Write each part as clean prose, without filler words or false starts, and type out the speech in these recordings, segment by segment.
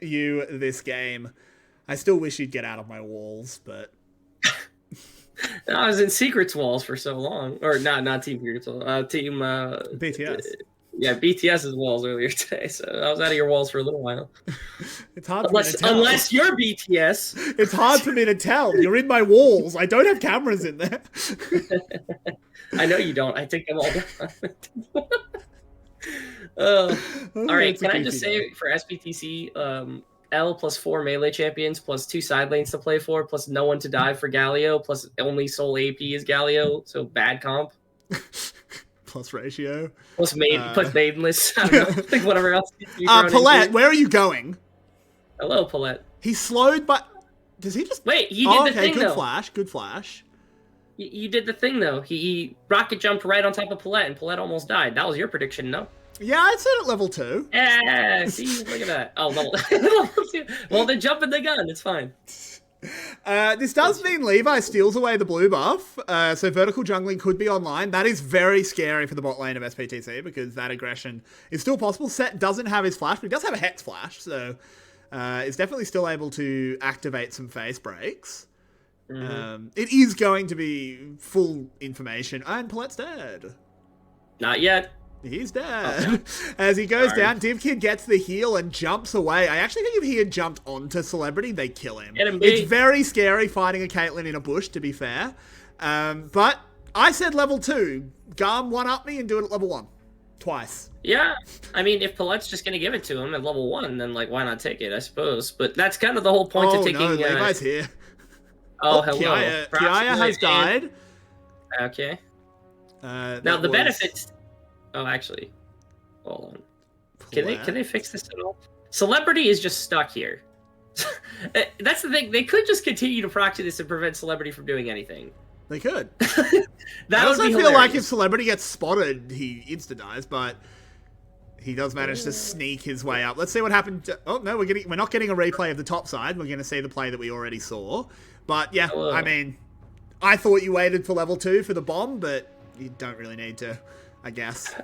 you this game. I still wish you'd get out of my walls, but... I was in Secrets walls for so long. Or not Team Secrets walls. Team... BTS. Yeah, BTS's walls earlier today, so I was out of your walls for a little while. It's hard for me to tell. Unless you're BTS. It's hard for me to tell. You're in my walls. I don't have cameras in there. I know you don't. I take them all down. All right, can I just say for SBTC, L plus 4 melee champions, plus 2 side lanes to play for, plus no one to dive for Galio, plus only sole AP is Galio, so bad comp. Plus ratio. Plus maidenless. I don't know. Like whatever else. Paulette, where are you going? Hello, Paulette. He's slowed, but does he just... Wait, he did the thing, good though. Flash, good flash. You did the thing, though. He rocket jumped right on top of Paulette, and Paulette almost died. That was your prediction, no? Yeah, I'd say at level 2. Yeah, see, look at that. Oh, level 2. Well, then jump in the gun. It's fine. This does mean Levi steals away the blue buff, so vertical jungling could be online. That is very scary for the bot lane of SPTC, because that aggression is still possible. Set doesn't have his flash, but he does have a Hex flash, so it's definitely still able to activate some face breaks. It is going to be full information, and Paulette's dead. Not yet. He's dead. As he goes down, DivKid gets the heal and jumps away. I actually think if he had jumped onto Celebrity, they kill him. It's very scary fighting a Caitlyn in a bush, to be fair. But I said level 2. GAM one-up me and do it at level 1. Twice. Yeah. I mean, if Paulette's just going to give it to him at level 1, then, like, why not take it, I suppose? But that's kind of the whole point of taking... Oh, no, Levi's here. Oh, hello. Kiaya has died. Okay. Now, the benefits... Oh, actually, hold on. Can they fix this at all? Celebrity is just stuck here. That's the thing. They could just continue to proxy this and prevent Celebrity from doing anything. They could. That I also would be feel hilarious. like if Celebrity gets spotted, he insta-dies, but he does manage to sneak his way up. Let's see what happened. Oh no, we're not getting a replay of the top side. We're going to see the play that we already saw. But yeah, I mean, I thought you waited for level 2 for the bomb, but you don't really need to, I guess.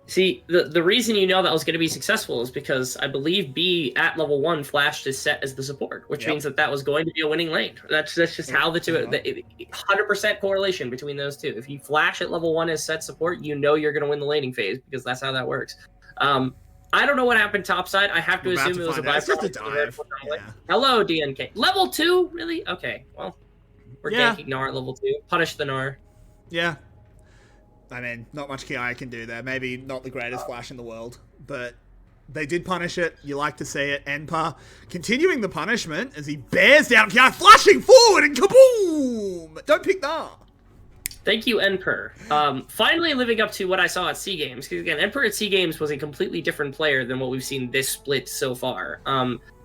See, the reason you know that was going to be successful is because I believe B at level 1 flashed is set as the support, which means that was going to be a winning lane. That's just how the two, 100% correlation between those two. If you flash at level 1 as set support, you know you're going to win the laning phase, because that's how that works. I don't know what happened topside. I have to assume it was a byproduct. Hello, DNK. Level 2? Really? Okay, well, we're ganking Gnar at level 2. Punish the Gnar. Yeah. I mean, not much Kiaya can do there. Maybe not the greatest flash in the world, but they did punish it. You like to see it. Enpa continuing the punishment as he bears down Kiaya, flashing forward and kaboom! Don't pick that. Thank you, Enper. Finally living up to what I saw at SEA Games. Because again, Enper at SEA Games was a completely different player than what we've seen this split so far.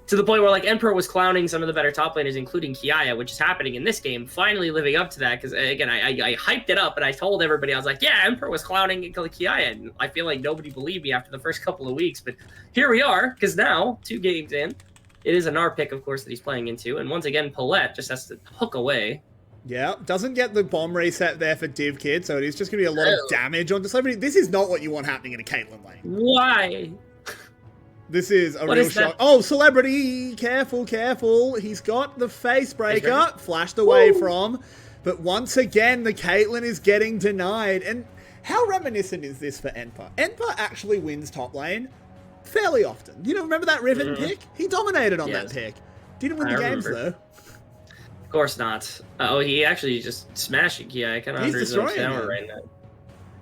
To the point where, like, Emperor was clowning some of the better top laners, including Kiaya, which is happening in this game, finally living up to that, because, again, I hyped it up, and I told everybody, I was like, yeah, Emperor was clowning Kiaya, and I feel like nobody believed me after the first couple of weeks, but here we are, because now, 2 games in, it is an R pick, of course, that he's playing into, and once again, Paulette just has to hook away. Yeah, doesn't get the bomb reset there for DivKid, so it is just going to be a lot of damage on Celebrity. This is not what you want happening in a Caitlyn lane. Why? This is a real shock. Oh, Celebrity! Careful, careful. He's got the face breaker, flashed away from. But once again, the Caitlyn is getting denied. And how reminiscent is this for Enpa? Enpa actually wins top lane fairly often. You know, remember that Riven pick? He dominated on that pick. Didn't win the games, though. Of course not. Oh, he actually just smashing Kia. I kind of under his own tower right now.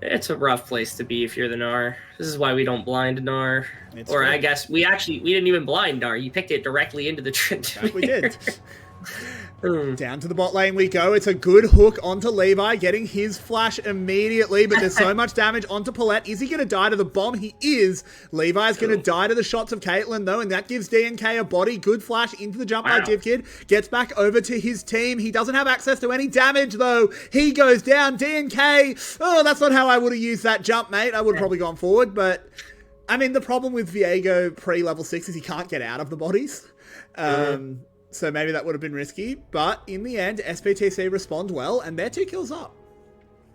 It's a rough place to be if you're the Gnar. This is why we don't blind Gnar. Or I guess we didn't even blind Gnar. You picked it directly into the trend. We did. Down to the bot lane we go. It's a good hook onto Levi, getting his flash immediately, but there's so much damage onto Paulette. Is he going to die to the bomb? He is. Levi's going to die to the shots of Caitlyn, though, and that gives DNK a body. Good flash into the jump by DivKid. Gets back over to his team. He doesn't have access to any damage, though. He goes down. DNK. Oh, that's not how I would have used that jump, mate. I would have probably gone forward, but I mean, the problem with Viego pre-level 6 is he can't get out of the bodies. So maybe that would have been risky, but in the end, SBTC respond well, and they're 2 kills up.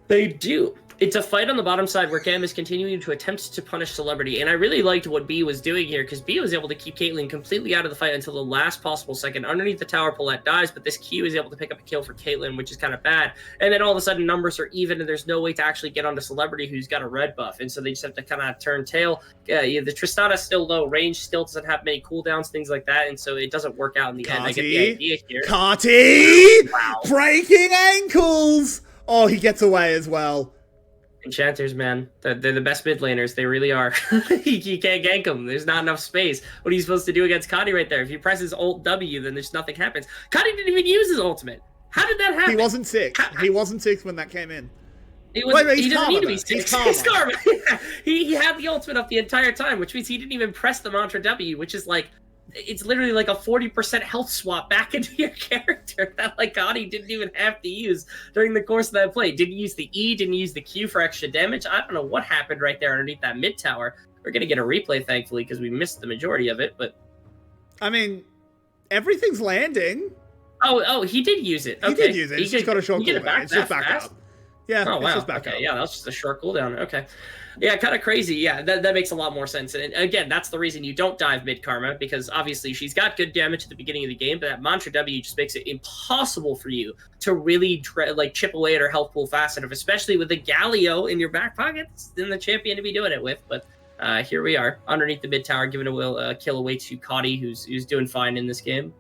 They do. It's a fight on the bottom side where GAM is continuing to attempt to punish Celebrity, and I really liked what B was doing here, because B was able to keep Caitlyn completely out of the fight until the last possible second. Underneath the tower, Paulette dies, but this Q is able to pick up a kill for Caitlyn, which is kind of bad. And then all of a sudden, numbers are even, and there's no way to actually get onto Celebrity, who's got a red buff, and so they just have to kind of turn tail. The Tristana's still low range, still doesn't have many cooldowns, things like that, and so it doesn't work out in the end. I get the idea here. Carty! Wow. Breaking ankles! Oh, he gets away as well. Enchanters, man. They're the best mid laners. They really are. You can't gank them. There's not enough space. What are you supposed to do against Cotty right there? If you press his ult W, then there's nothing happens. Cotty didn't even use his ultimate. How did that happen? He wasn't 6. He wasn't 6 when that came in. He doesn't need to be 6. He's Karma. He had the ultimate up the entire time, which means he didn't even press the mantra W, which is like, it's literally like a 40% health swap back into your character that like Gotti didn't even have to use during the course of that play. Didn't use the E, didn't use the Q for extra damage. I don't know what happened right there underneath that mid tower. We're going to get a replay, thankfully, because we missed the majority of it, but... I mean, everything's landing. Oh, he did use it. Okay. He did use it. He's just got a short cooldown. It's just back up. Yeah, oh, wow. It's just back up. Yeah, that was just a short cooldown. Okay. Yeah, kind of crazy. Yeah, that makes a lot more sense. And again, that's the reason you don't dive mid Karma, because obviously she's got good damage at the beginning of the game, but that mantra W just makes it impossible for you to really chip away at her health pool fast enough, especially with the Galio in your back pocket. Then the champion to be doing it with. But here we are underneath the mid tower, giving a kill away to Cotty, who's doing fine in this game.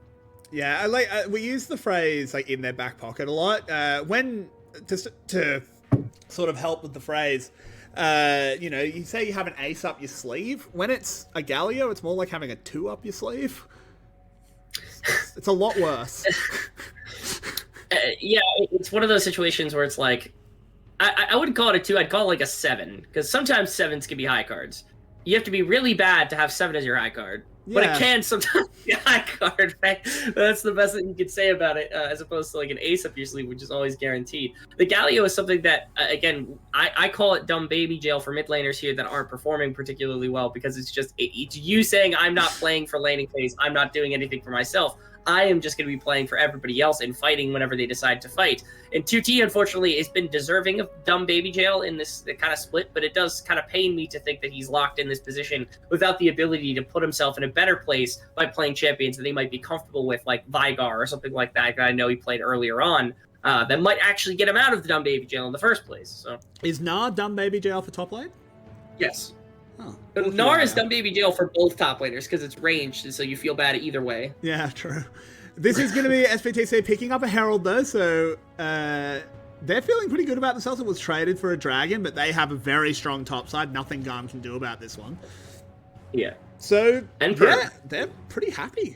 Yeah, I like we use the phrase like in their back pocket a lot when just to sort of help with the phrase. You know, you say you have an ace up your sleeve. When it's a Galio, it's more like having a 2 up your sleeve. It's a lot worse. Yeah, it's one of those situations where it's like, I wouldn't call it a 2, I'd call it like a 7. Because sometimes 7s can be high cards. You have to be really bad to have 7 as your high card. Yeah. But it can sometimes be a high card, right? That's the best thing you could say about it, as opposed to like an ace up your sleeve, which is always guaranteed. The Galio is something that, again, I call it dumb baby jail for mid laners here that aren't performing particularly well, because it's you saying, I'm not playing for laning phase, I'm not doing anything for myself. I am just going to be playing for everybody else and fighting whenever they decide to fight. And 2T, unfortunately, has been deserving of dumb baby jail in this kind of split, but it does kind of pain me to think that he's locked in this position without the ability to put himself in a better place by playing champions that they might be comfortable with, like Vigar or something like that I know he played earlier on, that might actually get him out of the dumb baby jail in the first place. So, is Gnar dumb baby jail for top lane? Yes. Oh, but Gnar is dumb baby jail for both top laners because it's ranged, so you feel bad either way. Yeah, true. This is going to be SBTC picking up a Herald, though, so they're feeling pretty good about themselves. It was traded for a dragon, but they have a very strong top side. Nothing GAM can do about this one. Yeah. So, yeah, they're pretty happy.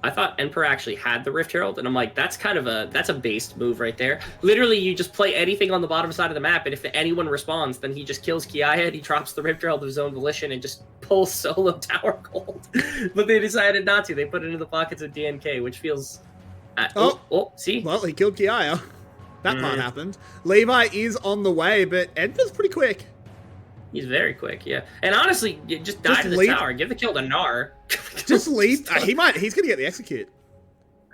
I thought Emperor actually had the Rift Herald, and I'm like, that's a based move right there. Literally, you just play anything on the bottom side of the map, and if anyone responds, then he just kills Kiaya, and he drops the Rift Herald of his own volition, and just pulls solo tower gold. But they decided not to. They put it into the pockets of DNK, which feels... see? Well, he killed Kiaya. That part happened. Levi is on the way, but Edgar's pretty quick. He's very quick, yeah. And honestly, just die to the tower. Give the kill to Gnar. Just leave. He's going to get the execute.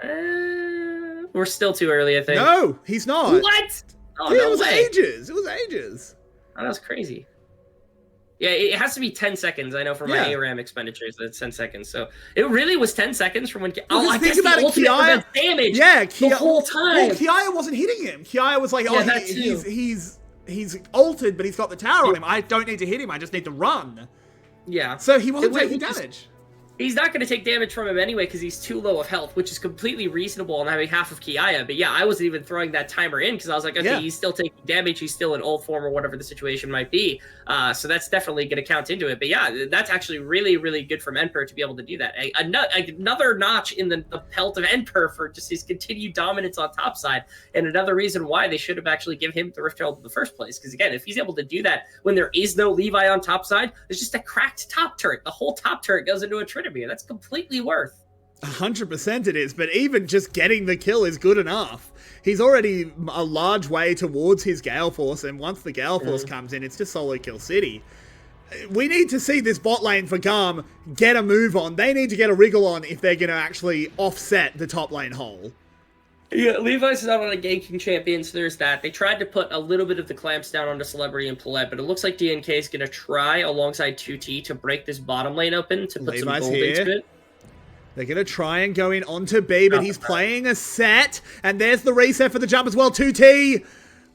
We're still too early, I think. No, he's not. What? Oh, yeah, no it was way. ages. It was ages. Oh, that's crazy. Yeah, it has to be 10 seconds. I know for my ARAM expenditures, that's 10 seconds. So it really was 10 seconds from when... I guess the ultimate prevents damage the whole time. Well, Kiaya wasn't hitting him. Kiaya was like, he's altered, but he's got the tower on him. I don't need to hit him. I just need to run. Yeah. So he wasn't taking damage. He's not going to take damage from him anyway because he's too low of health, which is completely reasonable on behalf of Kiaya. But yeah, I wasn't even throwing that timer in because I was like, okay, he's still taking damage. He's still in ult form or whatever the situation might be. So that's definitely going to count into it. But yeah, that's actually really, really good from Emperor to be able to do that. Another notch in the pelt of Emperor for just his continued dominance on top side. And another reason why they should have actually given him the Rift Herald in the first place. Because again, if he's able to do that when there is no Levi on top side, there's just a cracked top turret. The whole top turret goes into a Trinity. That's completely worth. 100% it is, but even just getting the kill is good enough. He's already a large way towards his Gale Force, and once the Gale Force comes in, it's just solo kill city. We need to see this bot lane for GAM get a move on. They need to get a wriggle on if they're going to actually offset the top lane hole. Yeah, Levi's is out on a ganking champion, so there's that. They tried to put a little bit of the clamps down onto Celebrity and Paulette, but it looks like DNK is going to try alongside 2T to break this bottom lane open to put Levi's some gold here. into it. They're going to try and go in onto B, but he's playing a set. And there's the reset for the jump as well. 2T.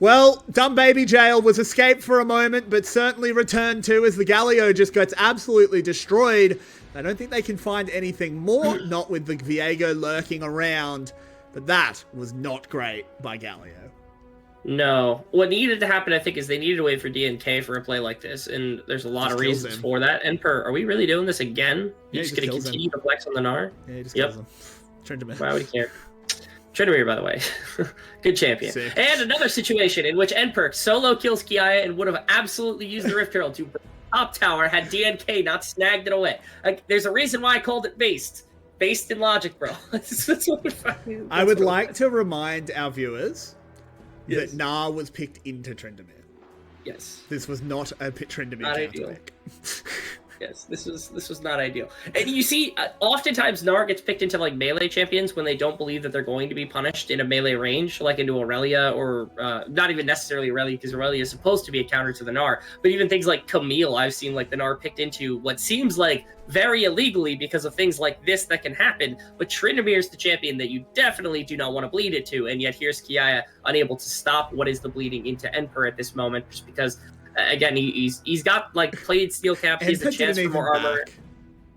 Well, Dumb Baby Jail was escaped for a moment, but certainly returned to as the Galio just gets absolutely destroyed. I don't think they can find anything more, not with the Viego lurking around. But that was not great by Galio. No. What needed to happen, I think, is they needed to wait for DNK for a play like this, and there's a lot of reasons for that. Emperor, are we really doing this again? You're just going to continue to flex on the Gnar? Yeah, he just kills him. Tryndamere. Why would he care? Tryndamere, by the way. Good champion. Sick. And another situation in which Emperor solo kills Kiaya and would have absolutely used the Rift Herald to top tower had DNK not snagged it away. Like, there's a reason why I called it based. Based in logic, bro. I would like to remind our viewers Yes. that Gnar was picked into Tryndamere. Yes. This was not a Tryndamere counter pick. Yes, this was not ideal. And you see, oftentimes Gnar gets picked into like melee champions when they don't believe that they're going to be punished in a melee range, like into Aurelia or not even necessarily Aurelia, because Aurelia is supposed to be a counter to the Gnar. But even things like Camille, I've seen like the Gnar picked into what seems like very illegally because of things like this that can happen. But Tryndamere is the champion that you definitely do not want to bleed it to, and yet here's Kiaya unable to stop what is the bleeding into Emperor at this moment, just because. Again, he's got like played steel cap. He has a chance for more armor.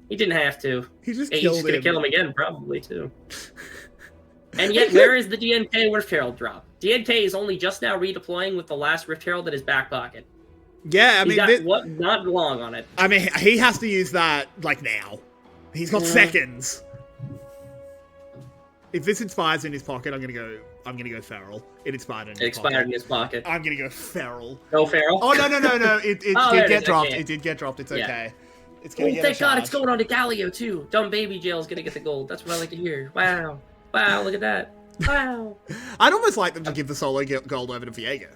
He didn't have to. He just he's killed just gonna him. kill him again, probably too. And yet, where is the DNK Rift Herald drop? DNK is only just now redeploying with the last Rift Herald in his back pocket. Yeah, I He's mean, got not long on it. I mean, he has to use that like now. He's got seconds. If this inspires in his pocket, I'm gonna go feral. It expired in his pocket. I'm gonna go feral. Go feral? Oh no! It Oh, did get dropped. Okay. It did get dropped. It's Yeah. okay. It's gonna get Thank a God charge. it's going on to Galio too. Dumb Baby Jail is gonna get the gold. That's what I like to hear. Wow. Wow, look at that. Wow. I'd almost like them to give the solo gold over to Viego.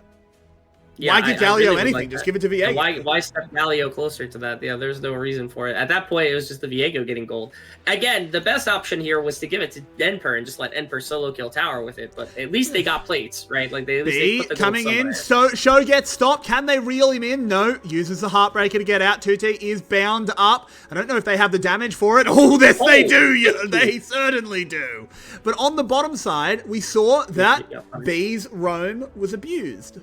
Yeah, why give I Galio really would anything? like Just that. give it to Viego. Why step Galio closer to that? Yeah, there's no reason for it. At that point, it was just the Viego getting gold. Again, the best option here was to give it to Enper and just let Enper solo kill tower with it. But at least they got plates, right? Like they put the gold coming in. somewhere. So show gets stopped. Can they reel him in? No. Uses the Heartbreaker to get out. 2T is bound up. I don't know if they have the damage for it. Oh, yes, they do. Yeah, they certainly do. But on the bottom side, we saw that B's roam was abused.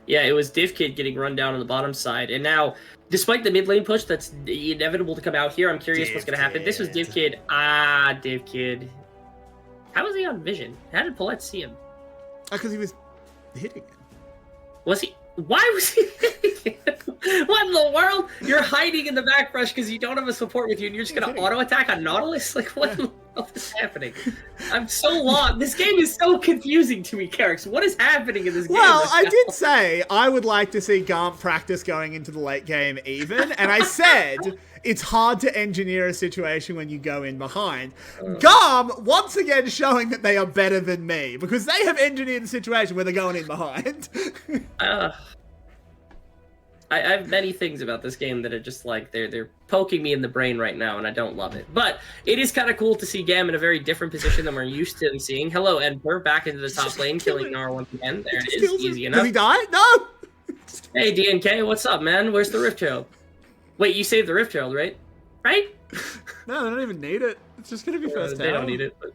Yeah, it was Div Kid getting run down on the bottom side. And now, despite the mid lane push that's inevitable to come out here, I'm curious what's going to happen. This was Div Kid. Div Kid. How was he on vision? How did Paulette see him? Because he was hitting him. Was he? Why was he hitting him? What in the world? You're hiding in the back brush because you don't have a support with you and you're just going to auto-attack on Nautilus? Like, what in the world is happening? I'm so lost. This game is so confusing to me, Carrix. What is happening in this game? Well, I did say I would like to see GAM practice going into the late game even, and I said it's hard to engineer a situation when you go in behind. GAM, once again, showing that they are better than me, because they have engineered a situation where they're going in behind. I have many things about this game that are just like, they're poking me in the brain right now, and I don't love it. But it is kind of cool to see GAM in a very different position than we're used to seeing. Hello, Edward, back into the top lane, killing Gnar once again. There it is, easy enough. Does he die? No! Hey, DNK, what's up, man? Where's the Rift Herald? Wait, you saved the Rift Herald, right? Right? No, they don't even need it. It's just going to be first tower. They don't need it, but...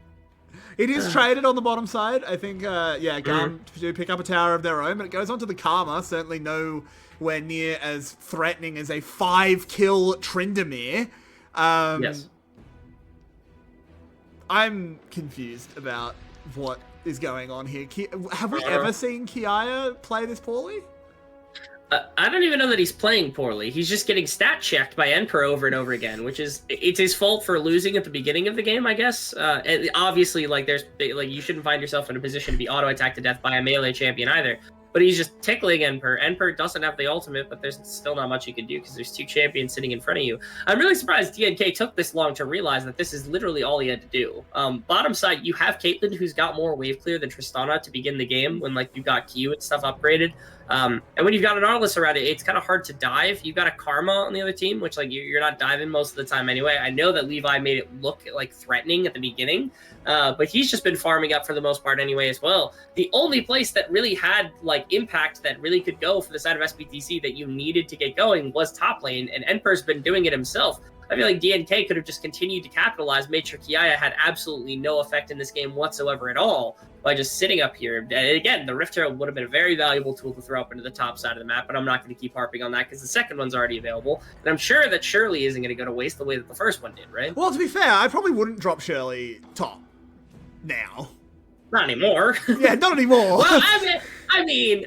It is traded on the bottom side. I think, GAM do pick up a tower of their own, but it goes on to the Karma. Certainly nowhere near as threatening as a 5-kill Tryndamere. Yes. I'm confused about what is going on here. Have we ever seen Kiaya play this poorly? I don't even know that he's playing poorly. He's just getting stat checked by Enper over and over again, which is, it's his fault for losing at the beginning of the game, I guess. And obviously, like, you shouldn't find yourself in a position to be auto-attacked to death by a melee champion either. but he's just tickling Enper. Enper doesn't have the ultimate, but there's still not much you can do because there's 2 champions sitting in front of you. I'm really surprised DNK took this long to realize that this is literally all he had to do. Bottom side, you have Caitlyn, who's got more wave clear than Tristana to begin the game when like you got Q and stuff upgraded. And when you've got an Nautilus around it, it's kind of hard to dive. You've got a Karma on the other team, which like you're not diving most of the time anyway. I know that Levi made it look like threatening at the beginning, but he's just been farming up for the most part anyway as well. The only place that really had like impact that really could go for the side of SBTC that you needed to get going was top lane, and Enper's been doing it himself. I feel like DNK could have just continued to capitalize, made sure Kiaya had absolutely no effect in this game whatsoever at all by just sitting up here. And again, the Rift Herald would have been a very valuable tool to throw up into the top side of the map, but I'm not going to keep harping on that because the second one's already available. And I'm sure that Shirley isn't going to go to waste the way that the first one did, right? Well, to be fair, I probably wouldn't drop Shirley top now. Not anymore. Yeah, not anymore. Well, I mean,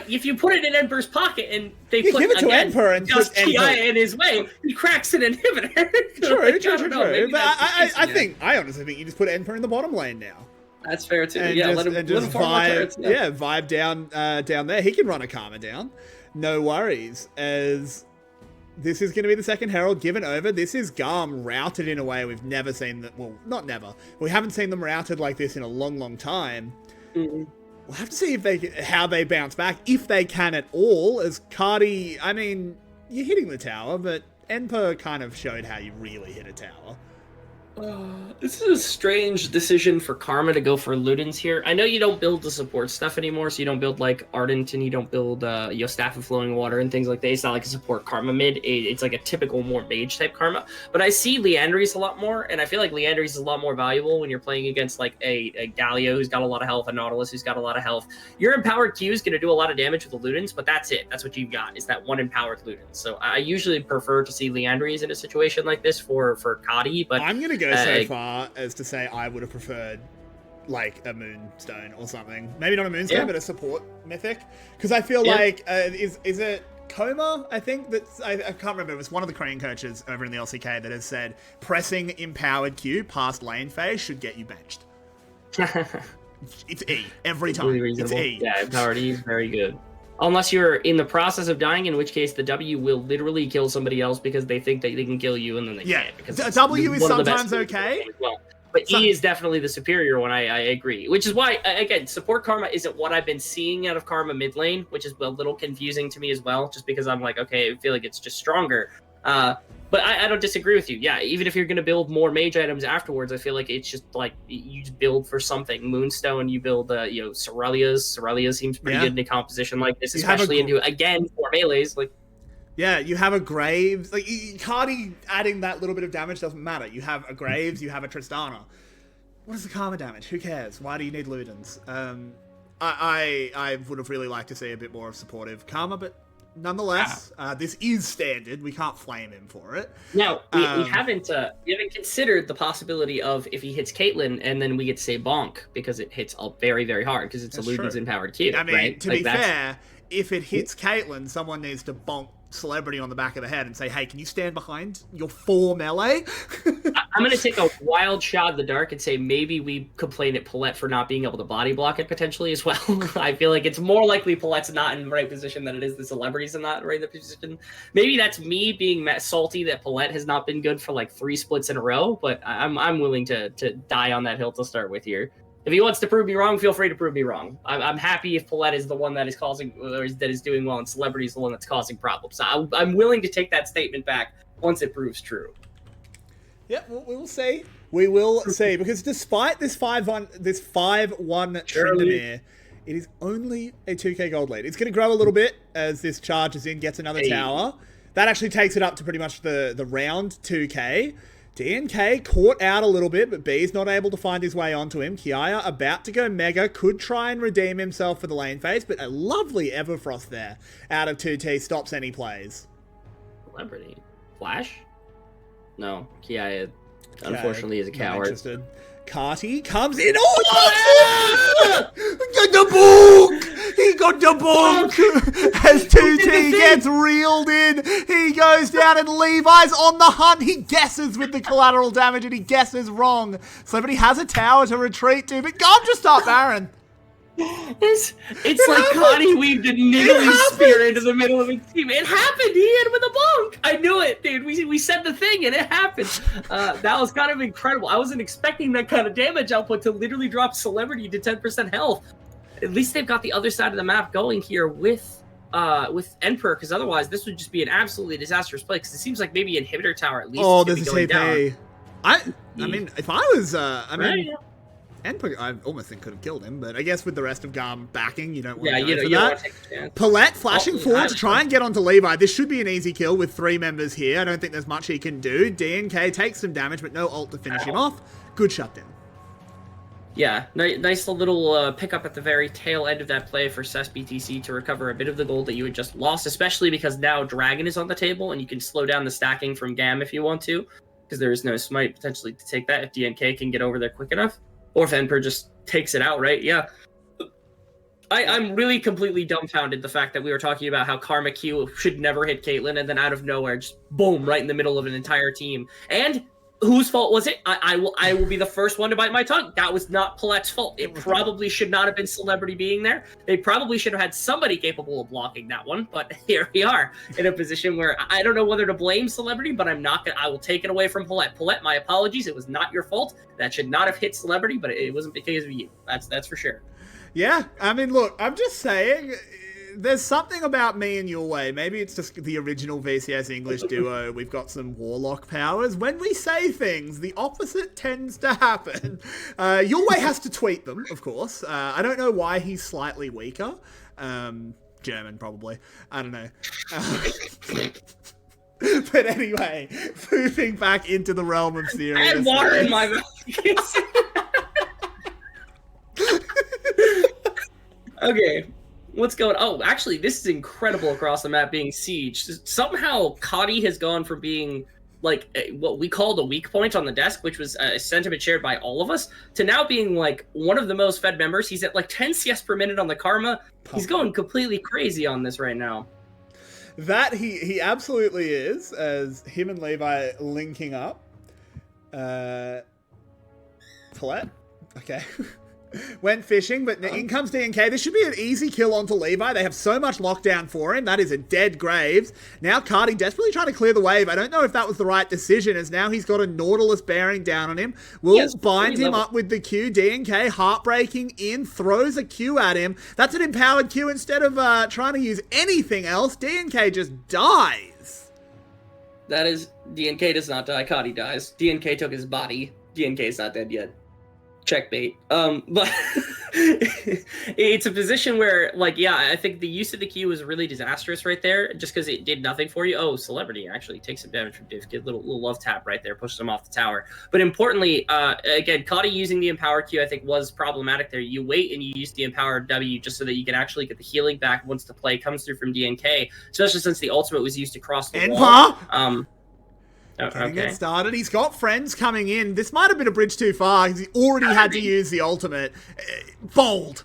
if you put it in Enper's pocket and they put give it to again, Enper and just put Kiaya in his way, he cracks an inhibitor. True. But I honestly think you just put Enper in the bottom lane now. That's fair too. And yeah, just, let him farm vibe, turrets, yeah. Vibe down there. He can run a Karma down. No worries. As this is going to be the second Herald given over. This is GAM routed in a way we've never seen that. Well, not never. We haven't seen them routed like this in a long, long time. Mm-hmm. We'll have to see how they bounce back, if they can at all. As Cardi, I mean, you're hitting the tower, but Enper kind of showed how you really hit a tower. This is a strange decision for Karma to go for Ludens here. I know you don't build the support stuff anymore, so you don't build like Ardent and you don't build Staff of Flowing Water and things like that. It's not like a support Karma mid. It's like a typical more mage type Karma. But I see Leandries a lot more, and I feel like Leandries is a lot more valuable when you're playing against like a Galio who's got a lot of health, a Nautilus who's got a lot of health. Your empowered Q is going to do a lot of damage with the Ludens, but that's it. That's what you've got, is that one empowered Ludens. So I usually prefer to see Leandries in a situation like this for Kadi, but I'm going to go so far as to say I would have preferred like a Moonstone or something. Maybe not a Moonstone, but a support mythic. Because I feel like, is it Coma? I think that's, I can't remember. It was one of the Crane coaches over in the LCK that has said pressing empowered Q past lane phase should get you benched. It's E every time. It's E. Yeah, empowered E is very good. Unless you're in the process of dying, in which case the W will literally kill somebody else because they think that they can kill you and then they can't. Because W is sometimes okay. Well, but E is definitely the superior one, I agree. Which is why, again, support Karma isn't what I've been seeing out of Karma mid lane, which is a little confusing to me as well, just because I'm like, okay, I feel like it's just stronger. But I don't disagree with you. Yeah, even if you're going to build more mage items afterwards, I feel like it's just like you just build for something. Moonstone, you build, Cerelia's. Cerelia seems pretty good in a composition like this, especially into, again, for melees. Like, yeah, you have a Graves. Like, Cardi adding that little bit of damage doesn't matter. You have a Graves, you have a Tristana. What is the Karma damage? Who cares? Why do you need Ludens? I would have really liked to see a bit more of supportive Karma, but nonetheless, this is standard. We can't flame him for it. Now, we haven't considered the possibility of if he hits Caitlyn and then we get to say bonk because it hits very, very hard because it's a Ludens empowered Q. I mean, right? to be fair, if it hits Caitlyn, someone needs to bonk Celebrity on the back of the head and say, hey, can you stand behind your 4 melee? I'm going to take a wild shot in the dark and say maybe we complain at Paulette for not being able to body block it potentially as well. I feel like it's more likely Paulette's not in the right position than it is the Celebrity's in that right position. Maybe that's me being salty that Paulette has not been good for like 3 splits in a row, but I'm willing to die on that hill to start with here. If he wants to prove me wrong, feel free to prove me wrong. I'm happy if Paulette is the one that is causing, or that is doing well, and Celebrity is the one that's causing problems. So I'm willing to take that statement back once it proves true. Yeah, we will see. We will see, because despite this 5-1 Tryndamere, it is only a 2k gold lead. It's going to grow a little bit as this charges in, gets another tower. That actually takes it up to pretty much the round 2k. DNK caught out a little bit, but B's not able to find his way onto him. Kiaya about to go mega, could try and redeem himself for the lane phase, but a lovely Everfrost there out of 2T stops any plays. Celebrity. Flash? No, Kiaya unfortunately is a coward. Carty comes in. Oh, got the book! He got the book! As 2T gets reeled in, he goes down and Levi's on the hunt. He guesses with the collateral damage and he guesses wrong. Celebrity has a tower to retreat to, but GAM just up Baron. It's like Connie weaved a niggly spear into the middle of his team. It happened. He hit him with a bonk. I knew it, dude. We said the thing, and it happened. That was kind of incredible. I wasn't expecting that kind of damage output to literally drop Celebrity to 10% health. At least they've got the other side of the map going here with Emperor, because otherwise this would just be an absolutely disastrous play. Because it seems like maybe Inhibitor Tower at least. Oh, there's a TP. I mean, if I was, Right. Emperor, I almost think could have killed him, but I guess with the rest of GAM backing, you don't want to go you for don't that. want to take a chance. Paulette flashing forward to try and get onto Levi. This should be an easy kill with 3 members here. I don't think there's much he can do. DNK takes some damage, but no ult to finish him off. Good shutdown. Yeah, nice little pickup at the very tail end of that play for SBTC to recover a bit of the gold that you had just lost, especially because now Dragon is on the table and you can slow down the stacking from GAM if you want to, because there is no smite potentially to take that if DNK can get over there quick enough, or if Emperor just takes it out, right? Yeah. I'm really completely dumbfounded the fact that we were talking about how Karma Q should never hit Caitlyn, and then out of nowhere, just boom, right in the middle of an entire team. And whose fault was it? I will be the first one to bite my tongue. That was not Paulette's fault. It probably should not have been Celebrity being there. They probably should have had somebody capable of blocking that one. But here we are in a position where I don't know whether to blame Celebrity, but I will take it away from Paulette. Paulette, my apologies. It was not your fault. That should not have hit Celebrity, but it wasn't because of you. That's for sure. Yeah, I mean, look, I'm just saying, there's something about me and your way. Maybe it's just the original VCS English duo. We've got some warlock powers. When we say things, the opposite tends to happen. Your way has to tweet them, of course. I don't know why he's slightly weaker. German, probably. I don't know. But anyway, moving back into the realm of serious. I had water in my mouth. Okay, what's going on? Oh, actually, this is incredible across the map being siege. Somehow, Cotty has gone from being like what we called a weak point on the desk, which was a sentiment shared by all of us, to now being like one of the most fed members. He's at like 10 CS per minute on the Karma. He's going completely crazy on this right now. That he absolutely is, as him and Levi linking up. Paulette? Okay. Went fishing, but in comes DNK. This should be an easy kill onto Levi. They have so much lockdown for him. That is a dead Graves. Now Cardi desperately trying to clear the wave. I don't know if that was the right decision, as now he's got a Nautilus bearing down on him. Will bind him up with the Q. DNK heartbreaking in, throws a Q at him. That's an empowered Q instead of trying to use anything else. DNK just dies. That is, DNK does not die. Cardi dies. DNK took his body. DNK is not dead yet. Checkmate. But it's a position where, like, yeah, I think the use of the Q was really disastrous right there, just because it did nothing for you. Oh, Celebrity actually takes some damage from Div. Get little love tap right there, pushes him off the tower. But importantly, again, Cotty using the empowered Q, I think, was problematic there. You wait and you use the empowered W just so that you can actually get the healing back once the play comes through from DNK, especially since the ultimate was used across the wall. Getting it started. He's got friends coming in. This might have been a bridge too far because he already had to use the ultimate. Bold.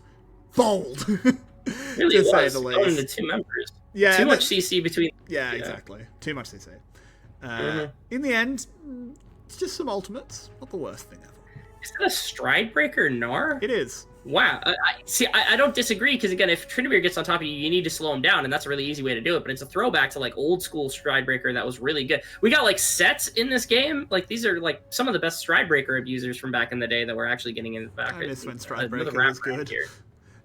Really to was. say the least. Going into 2 members. Yeah, too much CC between. Yeah, exactly. Too much CC. In the end, it's just some ultimates. Not the worst thing ever. Is that a stride breaker, Gnar? It is. Wow. I don't disagree, because, again, if Trinivir gets on top of you, you need to slow him down, and that's a really easy way to do it, but it's a throwback to, like, old-school stride breaker that was really good. We got, like, sets in this game. Like, these are, like, some of the best stride breaker abusers from back in the day that we're actually getting in the back. I miss when stride breaker was good.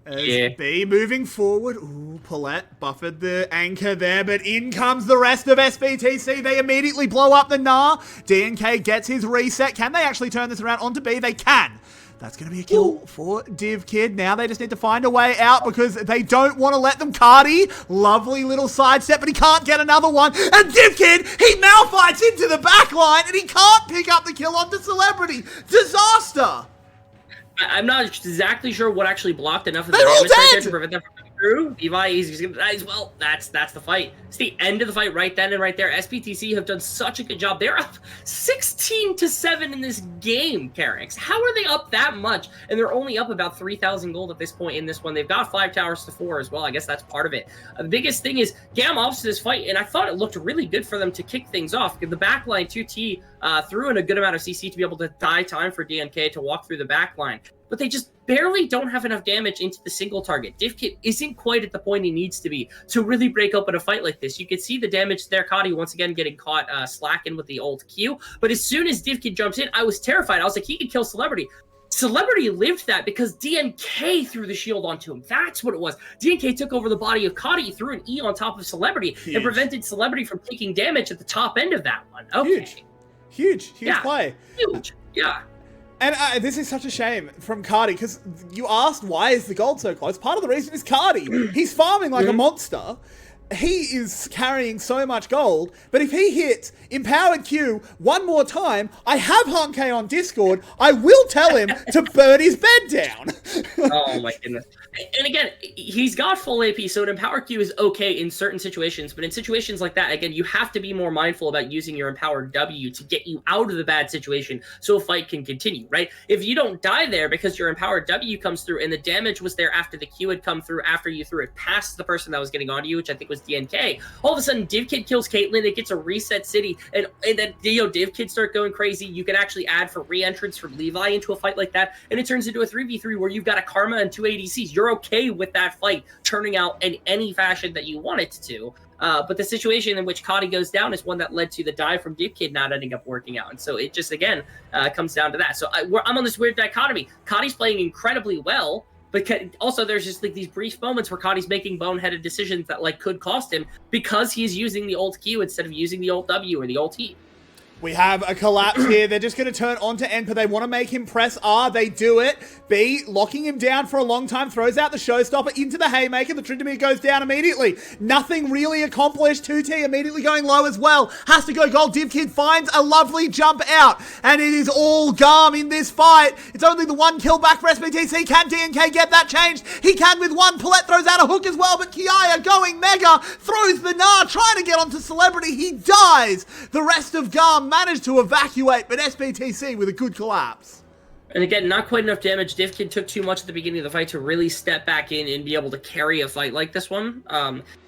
Yeah. B moving forward. Ooh, Paulette buffered the anchor there, but in comes the rest of SBTC. They immediately blow up the Gnar. DNK gets his reset. Can they actually turn this around onto B? They can. That's going to be a kill for Div Kid. Now they just need to find a way out because they don't want to let them Cardi. Lovely little sidestep, but he can't get another one. And Div Kid, he malfights into the back line and he can't pick up the kill onto Celebrity. Disaster. I'm not exactly sure what actually blocked enough of the They're all damage right there dead! to prevent them from coming through. Levi is going to die as well. That's the fight. It's the end of the fight right then and right there. SBTC have done such a good job. They're up 16-7 in this game, Carrix. How are they up that much? And they're only up about 3,000 gold at this point in this one. They've got 5 towers to 4 as well. I guess that's part of it. The biggest thing is GAM opts this fight, and I thought it looked really good for them to kick things off. The backline 2T threw in a good amount of CC to be able to die time for DNK to walk through the backline. but they just barely don't have enough damage into the single target. DivKid isn't quite at the point he needs to be to really break open a fight like this. You can see the damage there. Cotty once again getting caught slacking with the ult Q, but as soon as DivKid jumps in, I was terrified. I was like, he could kill Celebrity. Celebrity lived that because DNK threw the shield onto him. That's what it was. DNK took over the body of Cotty, threw an E on top of Celebrity, and prevented Celebrity from taking damage at the top end of that one. Okay. Huge play. Huge, yeah. And this is such a shame from Cardi, because you asked why is the gold so close. Part of the reason is Cardi. He's farming like a monster. He is carrying so much gold, but if he hits Empowered Q one more time, I have Honke on Discord, I will tell him to burn his bed down. Oh my goodness. And again, he's got full AP, so an Empowered Q is okay in certain situations, but in situations like that, again, you have to be more mindful about using your Empowered W to get you out of the bad situation so a fight can continue, right? If you don't die there because your Empowered W comes through and the damage was there after the Q had come through, after you threw it past the person that was getting onto you, which I think was DNK, all of a sudden DivKid kills Caitlyn, it gets a reset city, and then DivKid start going crazy. You can actually add for re-entrance from Levi into a fight like that, and it turns into a 3v3 where you've got a Karma and 2 ADCs. You're okay with that fight turning out in any fashion that you want it to. But the situation in which Cotty goes down is one that led to the dive from DivKid not ending up working out. And so it just, again, comes down to that. So I'm on this weird dichotomy. Cotty's playing incredibly well, but also there's just like these brief moments where Cotty's making boneheaded decisions that like could cost him because he's using the ult Q instead of using the ult W or the ult E. We have a collapse here. They're just going to turn onto Emperor. They want to make him press R. They do it. B, locking him down for a long time, throws out the showstopper into the Haymaker. The Tryndamere goes down immediately. Nothing really accomplished. 2T immediately going low as well. Has to go gold. DivKid finds a lovely jump out. And it is all GAM in this fight. It's only the one kill back for SBTC. Can DNK get that changed? He can with one. Paulette throws out a hook as well, but Kiaya going mega. Throws the Gnar, trying to get onto Celebrity. He dies. The rest of GAM managed to evacuate, but SBTC with a good collapse. And again, not quite enough damage. DivKid took too much at the beginning of the fight to really step back in and be able to carry a fight like this one.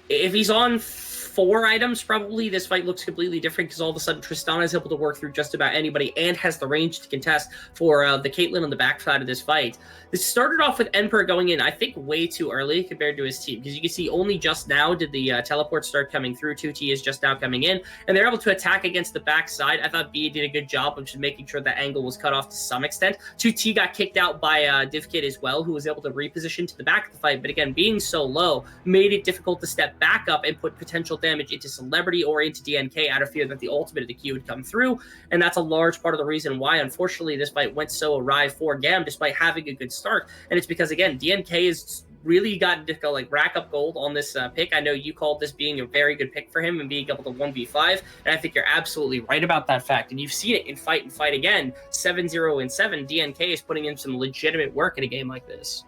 If he's on 4 items, probably this fight looks completely different because all of a sudden Tristana is able to work through just about anybody and has the range to contest for the Caitlyn on the backside of this fight. This started off with Emperor going in, I think, way too early compared to his team, because you can see only just now did the teleports start coming through. 2T is just now coming in, and they're able to attack against the backside. I thought B did a good job of just making sure that angle was cut off to some extent. 2T got kicked out by DivKid as well, who was able to reposition to the back of the fight, but again, being so low made it difficult to step back up and put potential damage into Celebrity or into DNK out of fear that the ultimate of the Q would come through, and that's a large part of the reason why, unfortunately, this fight went so awry for GAM despite having a good start. And it's because, again, DNK has really gotten to go, like, rack up gold on this pick. I know you called this being a very good pick for him and being able to 1v5, and I think you're absolutely right about that fact. And you've seen it in Fight and Fight again, 7-0 and 7. DNK is putting in some legitimate work in a game like this.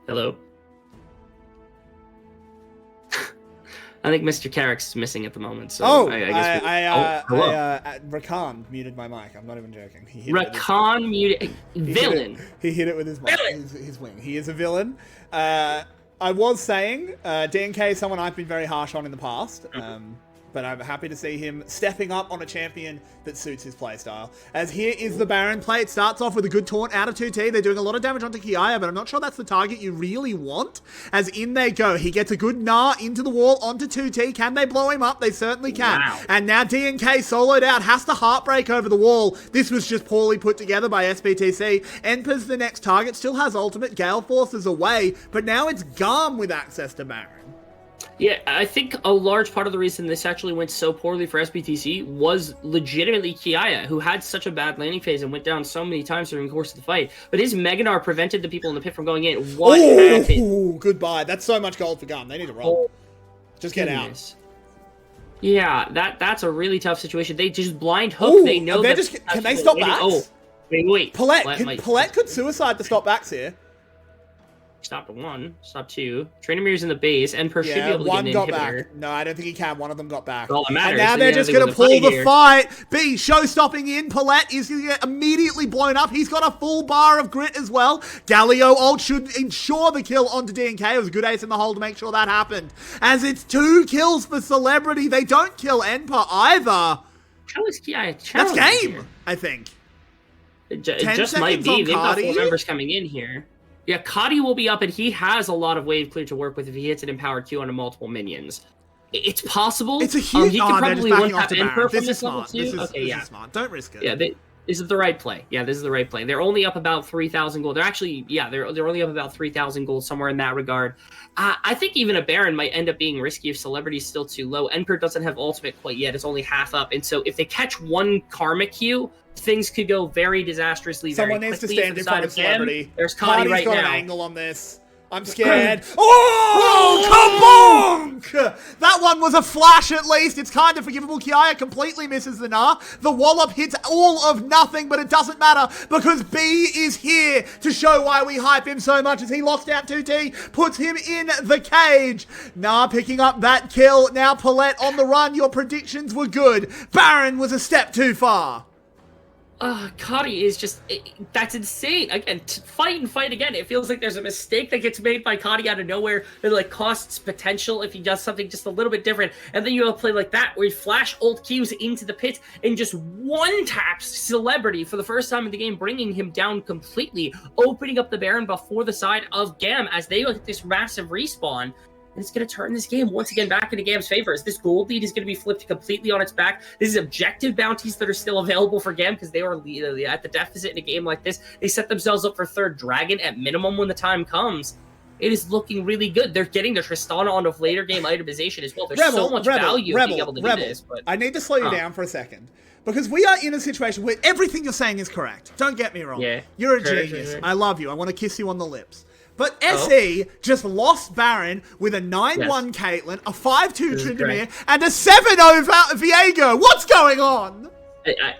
Hello? I think Mr. Carrick's is missing at the moment, so I guess Rakan muted my mic. I'm not even joking. Rakan muted... Villain! He hit it with his mic, his wing. He is a villain. I was saying, DNK is someone I've been very harsh on in the past, but I'm happy to see him stepping up on a champion that suits his playstyle. As here is the Baron play. It starts off with a good taunt out of 2T. They're doing a lot of damage onto Kiaya, but I'm not sure that's the target you really want. As in they go. He gets a good Gnar into the wall onto 2T. Can they blow him up? They certainly can. Wow. And now DNK soloed out, has to heartbreak over the wall. This was just poorly put together by SBTC. Emper's the next target, still has ultimate. Gale Force is away, but now it's GAM with access to Baron. Yeah, I think a large part of the reason this actually went so poorly for SBTC was legitimately Kiaya, who had such a bad landing phase and went down so many times during the course of the fight. But his Mega Gnar prevented the people in the pit from going in. What happened? Goodbye. That's so much gold for GAM. They need to roll. Just get out. Yeah, that's a really tough situation. They just blind hook. They know that. Can they stop backs? Oh, wait. Paulette could suicide to stop backs here. Stopped 1, stopped 2. Trainermir's in the base, and Per should be able to one get an got inhibitor. back. No, I don't think he can. One of them got back. All that matters. And now they're just going to pull the fight. B, show-stopping in. Paulette is going to get immediately blown up. He's got a full bar of grit as well. Galio ult should ensure the kill onto DNK. It was a good ace in the hole to make sure that happened. As it's 2 kills for Celebrity. They don't kill Enpa either. That's game, I think. It just might be. They've got 4 members coming in here. Yeah, Kadi will be up, and he has a lot of wave clear to work with if he hits an empowered Q onto multiple minions. It's possible. It's a huge... he could probably one-tap Emperor from this this level smart. Too. This is smart. Don't risk it. Yeah, this is the right play. Yeah, this is the right play. They're only up about 3,000 gold. They're actually, yeah, they're only up about 3,000 gold, somewhere in that regard. I think even a Baron might end up being risky if Celebrity's still too low. Emperor doesn't have ultimate quite yet. It's only half up. And so if they catch one Karma Q, things could go very disastrously. Someone needs to stand in front of Celebrity. There's Kadi right got now. An angle on this. I'm scared. Oh, kabonk! That one was a flash at least. It's kind of forgivable. Kiaya completely misses the Gnar. The wallop hits all of nothing, but it doesn't matter because B is here to show why we hype him so much as he locks down 2T, puts him in the cage. Gnar picking up that kill. Now Paulette on the run. Your predictions were good. Baron was a step too far. Kadi is just... that's insane. Again, fight and fight again. It feels like there's a mistake that gets made by Kadi out of nowhere that, like, costs potential if he does something just a little bit different. And then you have a play like that where he flash ult Qs into the pit and just one-taps Celebrity for the first time in the game, bringing him down completely, opening up the Baron before the side of GAM as they look at this massive respawn. And it's going to turn this game once again back into GAM's favor. As this gold lead is going to be flipped completely on its back. This is objective bounties that are still available for GAM because they are at the deficit in a game like this. They set themselves up for third dragon at minimum when the time comes. It is looking really good. They're getting their Tristana onto later game itemization as well. There's so much value being able to do this. But I need to slow you down for a second. Because we are in a situation where everything you're saying is correct. Don't get me wrong. Yeah, you're a genius. Sure. I love you. I want to kiss you on the lips. But SE just lost Baron with a 9-1 Caitlyn, a 5-2 Tryndamere, and a 7-0 Viego. What's going on?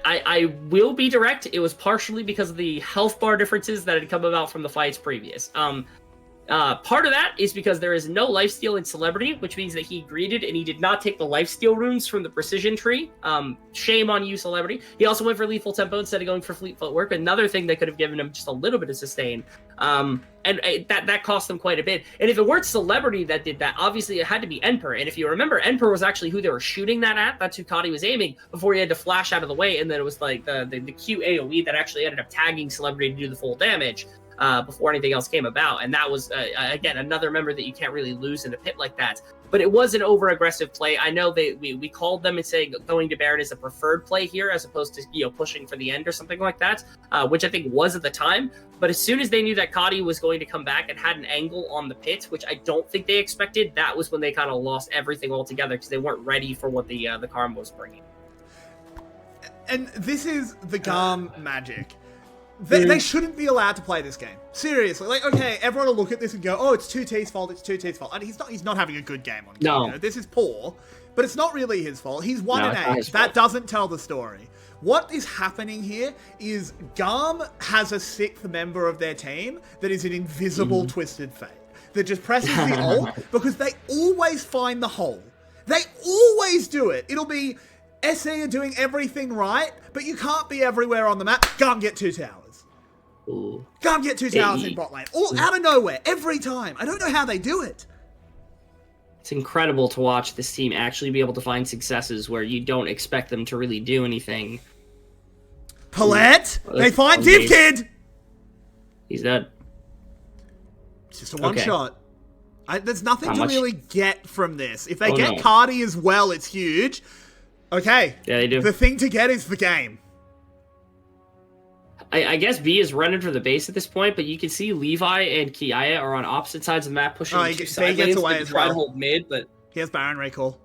I will be direct. It was partially because of the health bar differences that had come about from the fights previous. Part of that is because there is no lifesteal in Celebrity, which means that he greeted and he did not take the lifesteal runes from the precision tree. Shame on you, Celebrity. He also went for lethal tempo instead of going for fleet footwork. Another thing that could have given him just a little bit of sustain. And that cost them quite a bit. And if it weren't Celebrity that did that, obviously it had to be Enper. And if you remember, Enper was actually who they were shooting that at. That's who Kadi was aiming before he had to flash out of the way. And then it was like the Q AoE that actually ended up tagging Celebrity to do the full damage. Before anything else came about. And that was, again, another member that you can't really lose in a pit like that. But it was an over-aggressive play. I know we called them and saying going to Baron is a preferred play here as opposed to, pushing for the end or something like that, which I think was at the time. But as soon as they knew that Kadi was going to come back and had an angle on the pit, which I don't think they expected, that was when they kind of lost everything altogether because they weren't ready for what the Karma was bringing. And this is the GAM magic. They shouldn't be allowed to play this game. Seriously. Like, okay, everyone will look at this and go, oh, it's 2T's fault, it's 2T's fault. And he's not having a good game on game. No. This is poor, but it's not really his fault. He's 1-8. That doesn't tell the story. What is happening here is GAM has a 6th member of their team that is an invisible Twisted Fate that just presses the ult because they always find the hole. They always do it. It'll be SE are doing everything right, but you can't be everywhere on the map. GAM get 2 towers. Ooh. GAM get 2 towers in bot lane. All out of nowhere, every time. I don't know how they do it. It's incredible to watch this team actually be able to find successes where you don't expect them to really do anything. Paulette! They find Div Kid! He's dead. It's just a one-shot. There's nothing to really get from this. If they get Cardi as well, it's huge. Okay. Yeah, they do. The thing to get is the game. I guess B is running for the base at this point, but you can see Levi and Kiaya are on opposite sides of the map pushing two side lanes. They try to hold mid, but... He has Baron recall.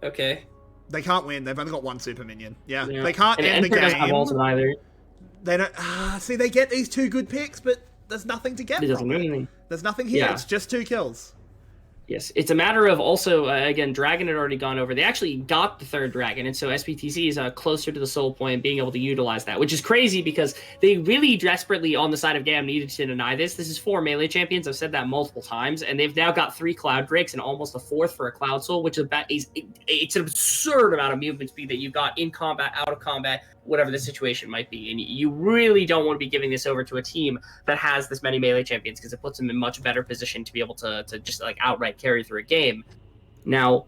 Okay. They can't win. They've only got 1 super minion. Yeah. They can't end the game. Doesn't have ultimate either. They don't... see, they get these 2 good picks, but there's nothing to get from it. There's nothing here. It's just 2 kills. Yes, it's a matter of also, again, Dragon had already gone over. They actually got the third Dragon, and so SBTC is closer to the soul point, being able to utilize that, which is crazy because they really desperately, on the side of GAM, needed to deny this. This is 4 melee champions. I've said that multiple times, and they've now got 3 Cloud Drakes and almost a 4th for a Cloud Soul, which is it's an absurd amount of movement speed that you've got in combat, out of combat, whatever the situation might be. And you really don't want to be giving this over to a team that has this many melee champions because it puts them in much better position to be able to just like outright carry through a game. Now,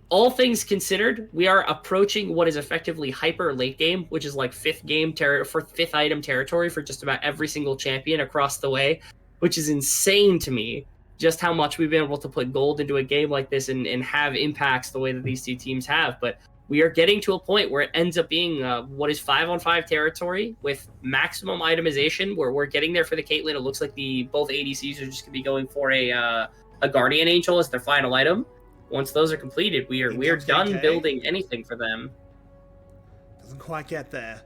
all things considered, we are approaching what is effectively hyper late game, which is like 5th item territory for just about every single champion across the way, which is insane to me. Just how much we've been able to put gold into a game like this and have impacts the way that these two teams have. But we are getting to a point where it ends up being what is 5-on-5 territory with maximum itemization, where we're getting there for the Caitlyn. It looks like both ADCs are just going to be going for a Guardian Angel as their final item. Once those are completed, we are done building anything for them. Doesn't quite get there.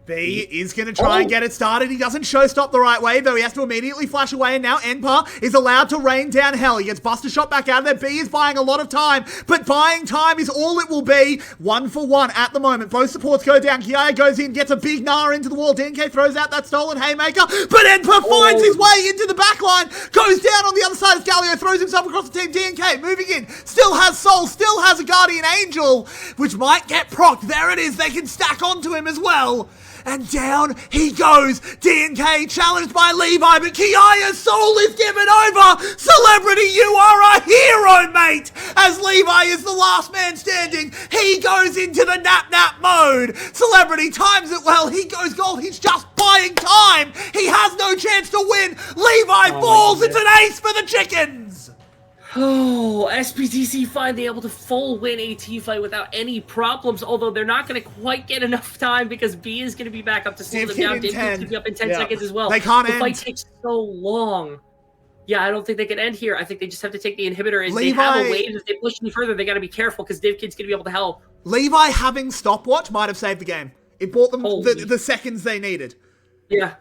B is going to try and get it started. He doesn't showstop the right way, though. He has to immediately flash away, and now Enpa is allowed to rain down hell. He gets Buster Shot back out of there. B is buying a lot of time, but buying time is all it will be. 1 for 1 at the moment. Both supports go down. Kiaya goes in, gets a big Gnar into the wall. DNK throws out that stolen Haymaker, but Enpa finds his way into the backline, goes down on the other side as Galio throws himself across the team. DNK moving in, still has Soul, still has a Guardian Angel, which might get procced. There it is. They can stack onto him as well. And down he goes. DNK challenged by Levi, but Kiaya's soul is given over. Celebrity, you are a hero, mate. As Levi is the last man standing, he goes into the nap mode. Celebrity times it well. He goes gold. He's just buying time. He has no chance to win. Levi falls. It's an ace for the chickens. Oh, SBTC finally able to full win a team fight without any problems, although they're not going to quite get enough time because B is going to be back up to slow them down. Div's going to be up in 10 seconds as well. They can't end. The fight takes so long. Yeah, I don't think they can end here. I think they just have to take the inhibitor. And Levi, they have a wave. If they push any further, they got to be careful because Div Kid's going to be able to help. Levi having stopwatch might have saved the game. It bought them the seconds they needed. Yeah.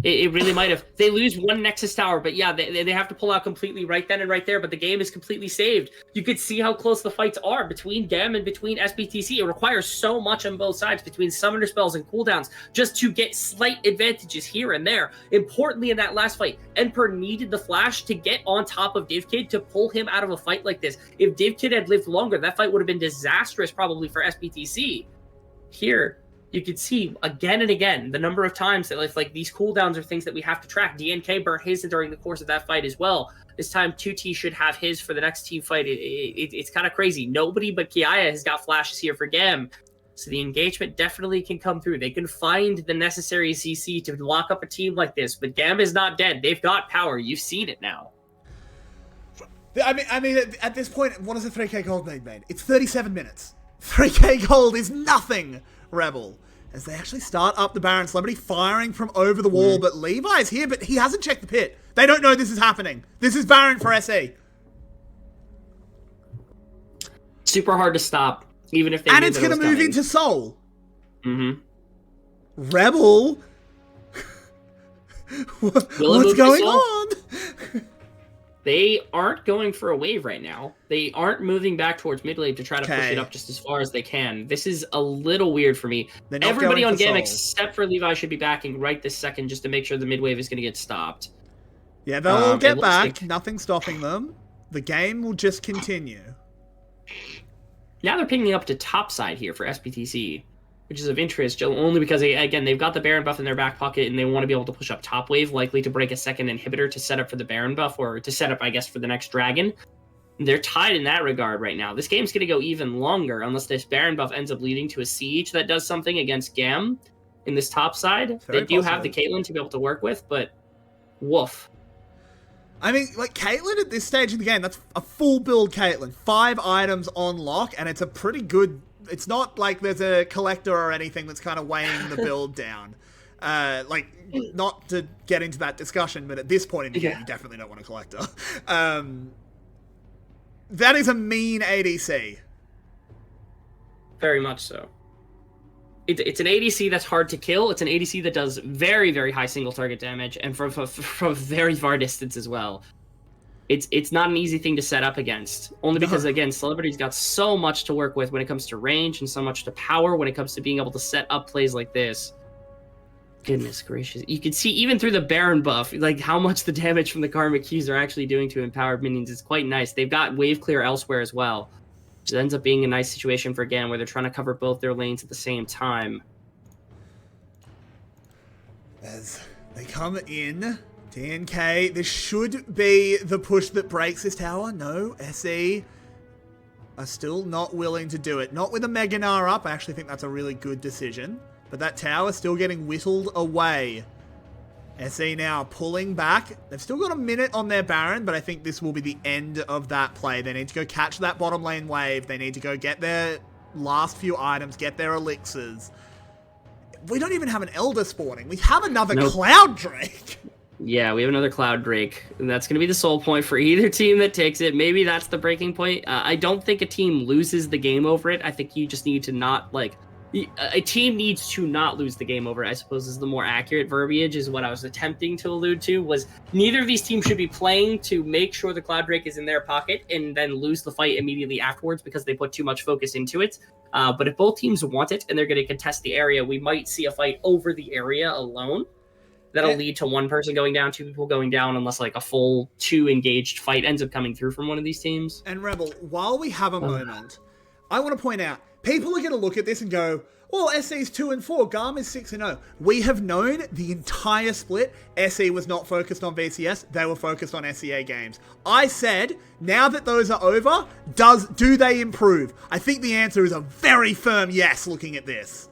It really might have. They lose 1 Nexus Tower, but yeah, they have to pull out completely right then and right there, but the game is completely saved. You could see how close the fights are between GAM and between SBTC. It requires so much on both sides between summoner spells and cooldowns just to get slight advantages here and there. Importantly, in that last fight, Emperor needed the flash to get on top of DivKid to pull him out of a fight like this. If DivKid had lived longer, that fight would have been disastrous probably for SBTC. Here, you could see again and again the number of times that like these cooldowns are things that we have to track. DNK burnt his during the course of that fight as well. This time 2T should have his for the next team fight. It's kind of crazy. Nobody but Kiaya has got flashes here for GAM. So the engagement definitely can come through. They can find the necessary CC to lock up a team like this. But GAM is not dead. They've got power. You've seen it now. I mean, at this point, what does a 3k gold mean? It's 37 minutes. 3k gold is nothing, Rebel. As they actually start up the Baron. Celebrity firing from over the wall, but Levi's here, but he hasn't checked the pit. They don't know this is happening. This is Baron for SE. Super hard to stop, even if they And it's going to move into Soul. Rebel? What's going on? They aren't going for a wave right now. They aren't moving back towards mid lane to try to push it up just as far as they can. This is a little weird for me. Everybody on GAM except for Levi should be backing right this second just to make sure the mid wave is going to get stopped. Yeah, they'll all get back. Nothing stopping them. The game will just continue. Now they're picking up to top side here for SBTC, which is of interest, only because, again, they've got the Baron buff in their back pocket, and they want to be able to push up top wave, likely to break a second inhibitor to set up for the Baron buff, or to set up, I guess, for the next Dragon. They're tied in that regard right now. This game's going to go even longer, unless this Baron buff ends up leading to a siege that does something against GAM in this top side. They do have the Caitlyn to be able to work with, but woof. I mean, like, Caitlyn at this stage of the game, that's a full build Caitlyn. 5 items on lock, and it's a pretty good... It's not like there's a collector or anything that's kind of weighing the build down. Like, not to get into that discussion, but at this point in the game, you definitely don't want a collector. That is a mean ADC. Very much so. It's an ADC that's hard to kill. It's an ADC that does very, very high single target damage, and from very far distance as well. it's not an easy thing to set up against. Only because, again, Celebrity's got so much to work with when it comes to range and so much to power when it comes to being able to set up plays like this. Goodness gracious. You can see even through the Baron buff, like how much the damage from the Karmic Keys are actually doing to empowered minions. It's quite nice. They've got wave clear elsewhere as well, which ends up being a nice situation for GAM where they're trying to cover both their lanes at the same time. As they come in, DNK, this should be the push that breaks this tower. No, SE are still not willing to do it. Not with a Mega Gnar up. I actually think that's a really good decision. But that tower still getting whittled away. SE now pulling back. They've still got a minute on their Baron, but I think this will be the end of that play. They need to go catch that bottom lane wave. They need to go get their last few items, get their elixirs. We don't even have an Elder spawning. We have another Cloud Drake. Yeah, we have another Cloud Drake. And that's going to be the soul point for either team that takes it. Maybe that's the breaking point. I don't think a team loses the game over it. I think you just need to not, like... A team needs to not lose the game over it, I suppose, is the more accurate verbiage, is what I was attempting to allude to, was neither of these teams should be playing to make sure the Cloud Drake is in their pocket and then lose the fight immediately afterwards because they put too much focus into it. But if both teams want it and they're going to contest the area, we might see a fight over the area alone. That'll lead to one person going down, two people going down, unless like a full 2 engaged fight ends up coming through from one of these teams. And Rebel, while we have a moment, I want to point out, people are going to look at this and go, well, SE's 2-4, GAM is 6-0. We have known the entire split, SE was not focused on VCS, they were focused on SEA games. I said, now that those are over, do they improve? I think the answer is a very firm yes, looking at this.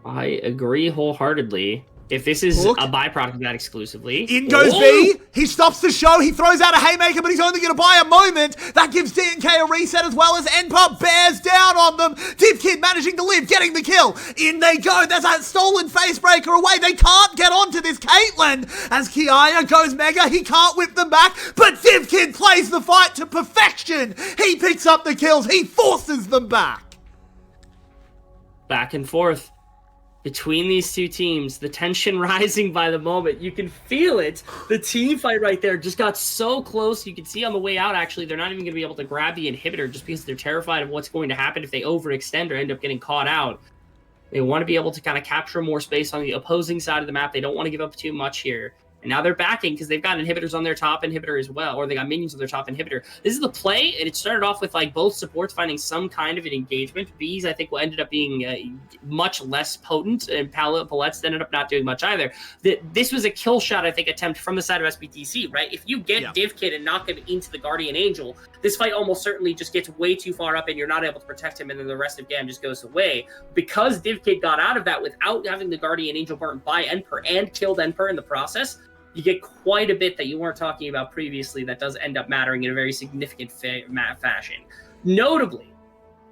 I agree wholeheartedly. If this is a byproduct of that exclusively. In goes B. He stops the show. He throws out a haymaker, but he's only going to buy a moment. That gives DNK a reset as well as Enpa bears down on them. DivKid managing to live, getting the kill. In they go. There's that stolen facebreaker away. They can't get onto this Caitlyn. As Kiaya goes mega, he can't whip them back, but DivKid plays the fight to perfection. He picks up the kills. He forces them back. Back and forth. Between these two teams, the tension rising by the moment. You can feel it. The team fight right there just got so close. You can see on the way out, actually, they're not even going to be able to grab the inhibitor just because they're terrified of what's going to happen if they overextend or end up getting caught out. They want to be able to kind of capture more space on the opposing side of the map. They don't want to give up too much here. And now they're backing because they've got inhibitors on their top inhibitor as well, or they got minions on their top inhibitor. This is the play, and it started off with like both supports finding some kind of an engagement. B's, I think, ended up being much less potent, and Palette's ended up not doing much either. This was a kill shot, I think, attempt from the side of SBTC, right? If you get DivKid and knock him into the Guardian Angel, this fight almost certainly just gets way too far up, and you're not able to protect him, and then the rest of GAM just goes away. Because DivKid got out of that without having the Guardian Angel burnt by Enper and killed Enper in the process, you get quite a bit that you weren't talking about previously that does end up mattering in a very significant fashion. Notably,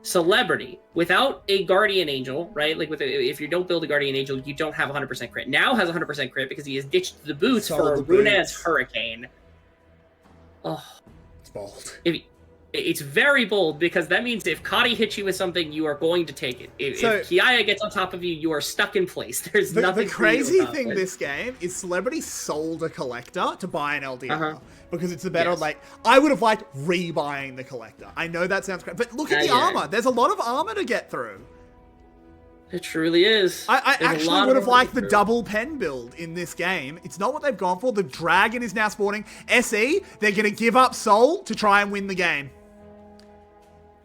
Celebrity, without a Guardian Angel, right? Like if you don't build a Guardian Angel, you don't have 100% crit. Now has 100% crit because he has ditched the boots for a Runaz Hurricane. Oh, it's bold. It's very bold because that means if Kadi hits you with something, you are going to take it. If Kiaya gets on top of you, you are stuck in place. There's nothing. The crazy thing this game is Celebrity sold a Collector to buy an LDR because it's a better I would have liked rebuying the Collector. I know that sounds great, but look at the armor. There's a lot of armor to get through. It truly is. I actually would have liked the double pen build in this game. It's not what they've gone for. The Dragon is now spawning. SE, they're going to give up Soul to try and win the game.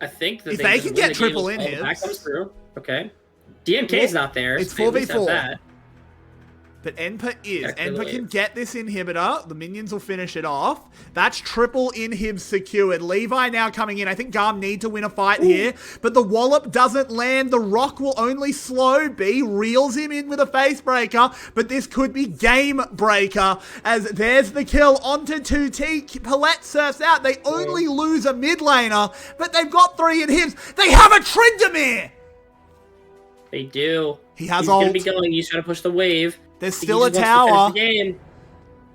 I think that if they can get triple in here. That comes through. Okay. DNK's not there. It's 4v4. But Enpa is. Enpa can get this inhibitor. The minions will finish it off. That's triple inhib secured. Levi now coming in. I think GAM need to win a fight here. But the wallop doesn't land. The rock will only slow B. Reels him in with a face breaker. But this could be game breaker. As there's the kill onto 2T. Palette surfs out. They only lose a mid laner. But they've got 3 inhibs. They have a Tryndamere. They do. He has ult. He's going to be going. He's trying to push the wave. There's still a tower.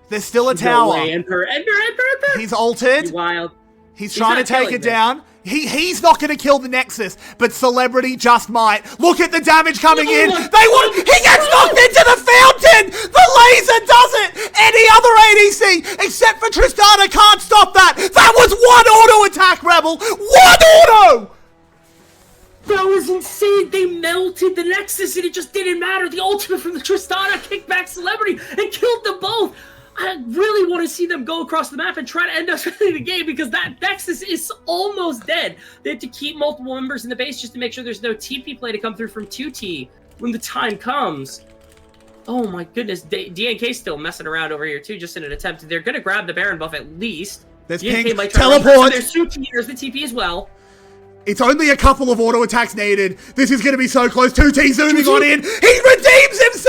There's still a tower. Emperor. He's ulted. He's wild. He's trying to take it down. He's not going to kill the Nexus, but Celebrity just might. Look at the damage coming in. He gets knocked into the fountain. The laser does it. Any other ADC except for Tristana can't stop that. That was one auto attack, Rebel. One auto. That was insane. They melted the Nexus and it just didn't matter. The ultimate from the Tristana kicked back Celebrity and killed them both. I really want to see them go across the map and try to end up winning the game because that Nexus is almost dead. They have to keep multiple members in the base just to make sure there's no TP play to come through from 2T when the time comes. Oh my goodness, DNK still messing around over here too, just in an attempt. They're going to grab the Baron buff at least. There's DNK ping, might try teleport. There's 2T, there's the TP as well. It's only a couple of auto attacks needed. This is going to be so close. 2T zooming on in. He redeems himself.